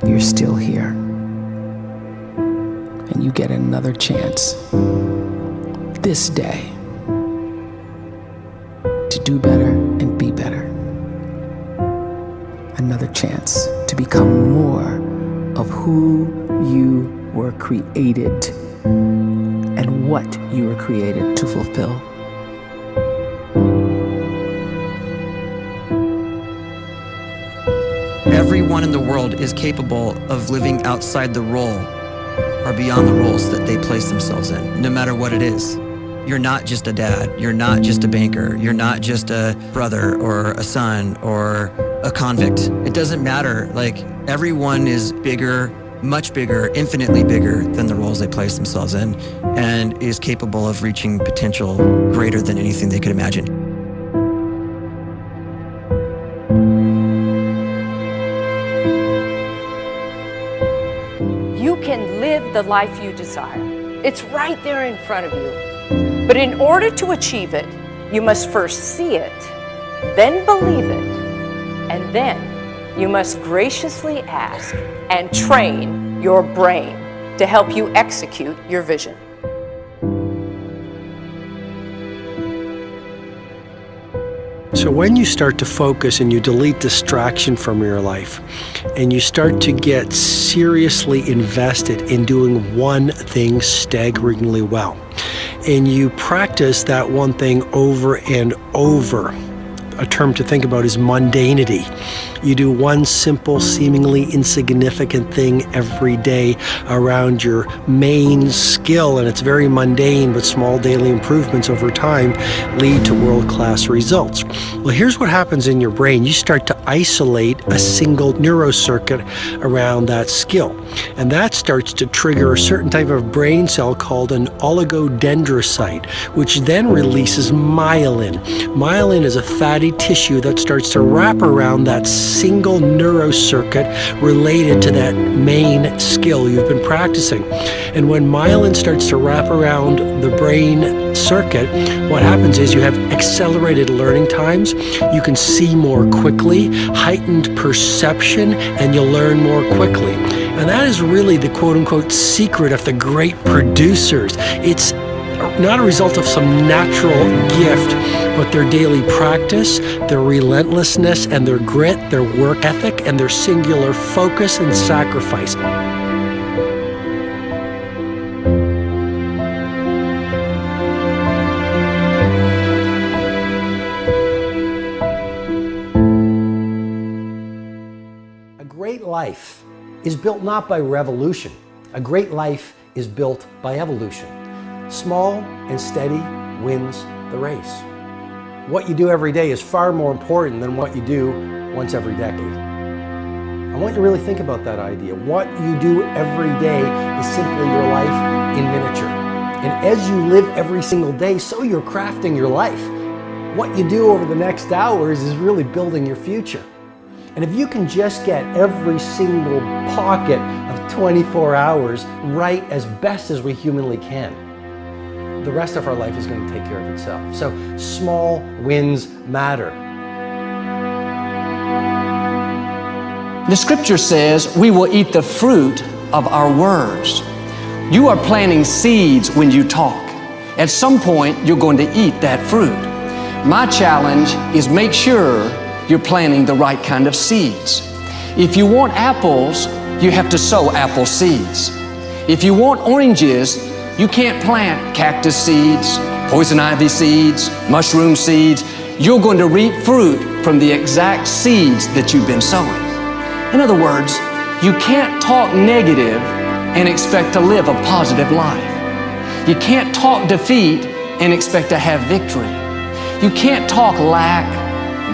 you're still here. And you get another chance this day to do better and be better. Another chance to become more of who you were created and what you were created to fulfill. Everyone in the world is capable of living outside the role or beyond the roles that they place themselves in, no matter what it is. You're not just a dad, you're not just a banker, you're not just a brother or a son or a convict. It doesn't matter. Like, everyone is bigger, much bigger, infinitely bigger than the roles they place themselves in, and is capable of reaching potential greater than anything they could imagine. You can live the life you desire. It's right there in front of you. But in order to achieve it, you must first see it, then believe it, and then you must graciously ask and train your brain to help you execute your vision. So when you start to focus and you delete distraction from your life, and you start to get seriously invested in doing one thing staggeringly well, and you practice that one thing over and over, a term to think about is mundanity. You do one simple, seemingly insignificant thing every day around your main skill, and it's very mundane, but small daily improvements over time lead to world-class results. Well, here's what happens in your brain. You start to isolate a single neurocircuit around that skill, and that starts to trigger a certain type of brain cell called an oligodendrocyte, which then releases myelin. Myelin is a fatty tissue that starts to wrap around that single neurocircuit related to that main skill you've been practicing. And when myelin starts to wrap around the brain circuit, what happens is you have accelerated learning times, you can see more quickly, heightened perception, and you'll learn more quickly. And that is really the quote-unquote secret of the great producers. It's not a result of some natural gift, but their daily practice, their relentlessness and their grit, their work ethic, and their singular focus and sacrifice. A great life is built not by revolution. A great life is built by evolution. Small and steady wins the race. What you do every day is far more important than what you do once every decade. I want you to really think about that idea. What you do every day is simply your life in miniature. And as you live every single day, so you're crafting your life. What you do over the next hours is really building your future. And if you can just get every single pocket of 24 hours right as best as we humanly can, the rest of our life is going to take care of itself. So small wins matter. The scripture says we will eat the fruit of our words. You are planting seeds when you talk. At some point, you're going to eat that fruit. My challenge is make sure you're planting the right kind of seeds. If you want apples, you have to sow apple seeds. If you want oranges, you can't plant cactus seeds, poison ivy seeds, mushroom seeds. You're going to reap fruit from the exact seeds that you've been sowing. In other words, you can't talk negative and expect to live a positive life. You can't talk defeat and expect to have victory. You can't talk lack,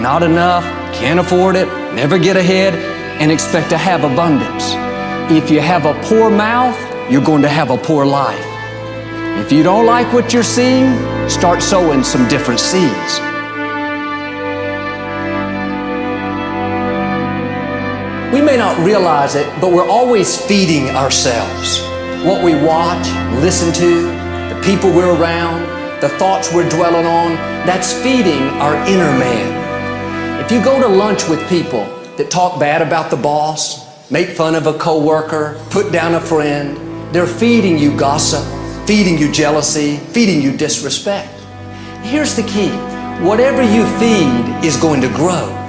not enough, can't afford it, never get ahead, and expect to have abundance. If you have a poor mouth, you're going to have a poor life. If you don't like what you're seeing, start sowing some different seeds. We may not realize it, but we're always feeding ourselves. What we watch, listen to, the people we're around, the thoughts we're dwelling on, that's feeding our inner man. If you go to lunch with people that talk bad about the boss, make fun of a coworker, put down a friend. They're feeding you gossip, feeding you jealousy, feeding you disrespect. Here's the key. Whatever you feed is going to grow.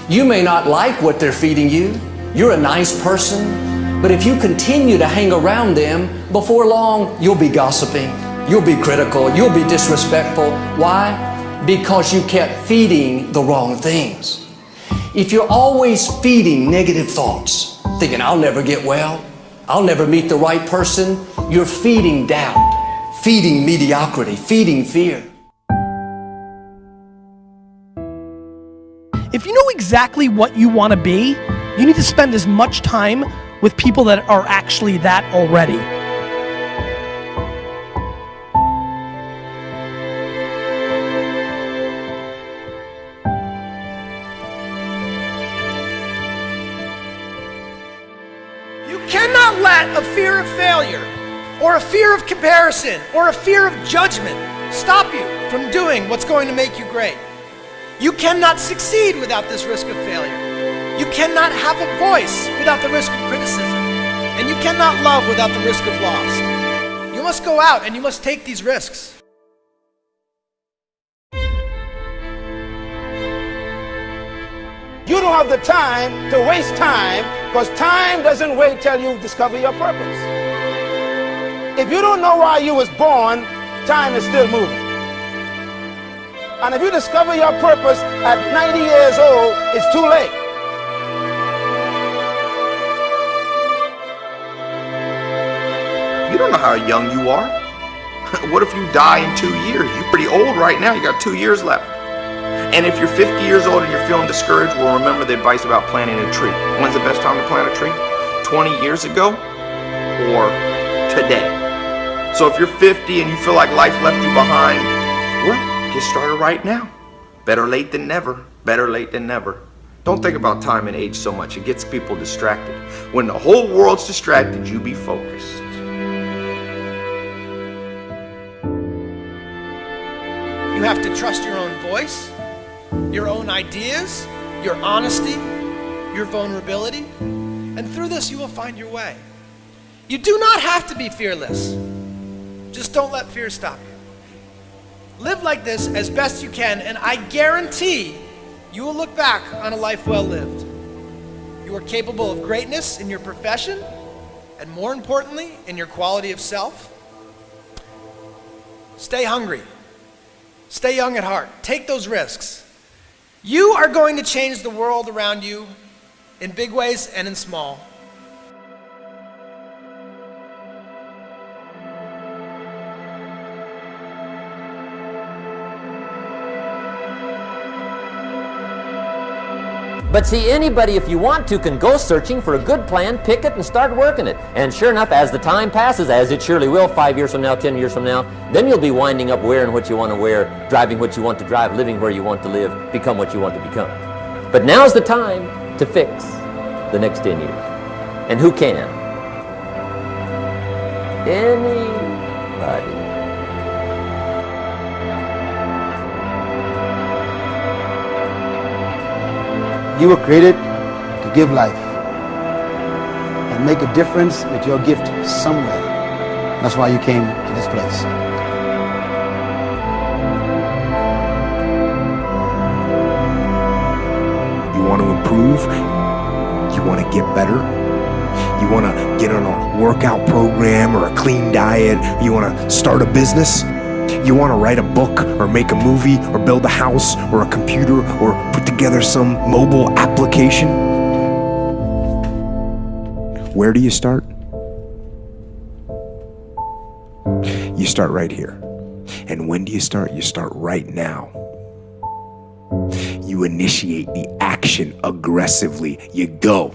You may not like what they're feeding you. You're a nice person, but if you continue to hang around them, before long, you'll be gossiping, you'll be critical, you'll be disrespectful. Why? Because you kept feeding the wrong things. If you're always feeding negative thoughts, thinking, I'll never get well, I'll never meet the right person, you're feeding doubt, feeding mediocrity, feeding fear. If you know exactly what you want to be, you need to spend as much time with people that are actually that already. You cannot let a fear of failure, or a fear of comparison, or a fear of judgment stop you from doing what's going to make you great. You cannot succeed without this risk of failure. You cannot have a voice without the risk of criticism. And you cannot love without the risk of loss. You must go out and you must take these risks. You don't have the time to waste time, because time doesn't wait till you discover your purpose. If you don't know why you was born, time is still moving. And if you discover your purpose at 90 years old, it's too late. You don't know how young you are. What if you die in 2 years? You're pretty old right now. You got 2 years left. And if you're 50 years old and you're feeling discouraged, well, remember the advice about planting a tree. When's the best time to plant a tree? 20 years ago or today? So if you're 50 and you feel like life left you behind, well, get started right now. Better late than never. Better late than never. Don't think about time and age so much. It gets people distracted. When the whole world's distracted, you be focused. You have to trust your own voice, your own ideas, your honesty, your vulnerability, and through this you will find your way. You do not have to be fearless. Just don't let fear stop you. Live like this as best you can, and I guarantee you will look back on a life well lived. You are capable of greatness in your profession, and more importantly, in your quality of self. Stay hungry. Stay young at heart. Take those risks. You are going to change the world around you in big ways and in small. But see, anybody, if you want to, can go searching for a good plan, pick it, and start working it. And sure enough, as the time passes, as it surely will, 5 years from now, 10 years from now, then you'll be winding up wearing what you want to wear, driving what you want to drive, living where you want to live, become what you want to become. But now's the time to fix the next 10 years. And who can? Anybody. You were created to give life and make a difference with your gift somewhere. That's why you came to this place. You want to improve? You want to get better? You want to get on a workout program or a clean diet? You want to start a business? You want to write a book or make a movie or build a house or a computer or put together some mobile application? Where do you start? You start right here. And when do you start? You start right now. You initiate the action aggressively. You go.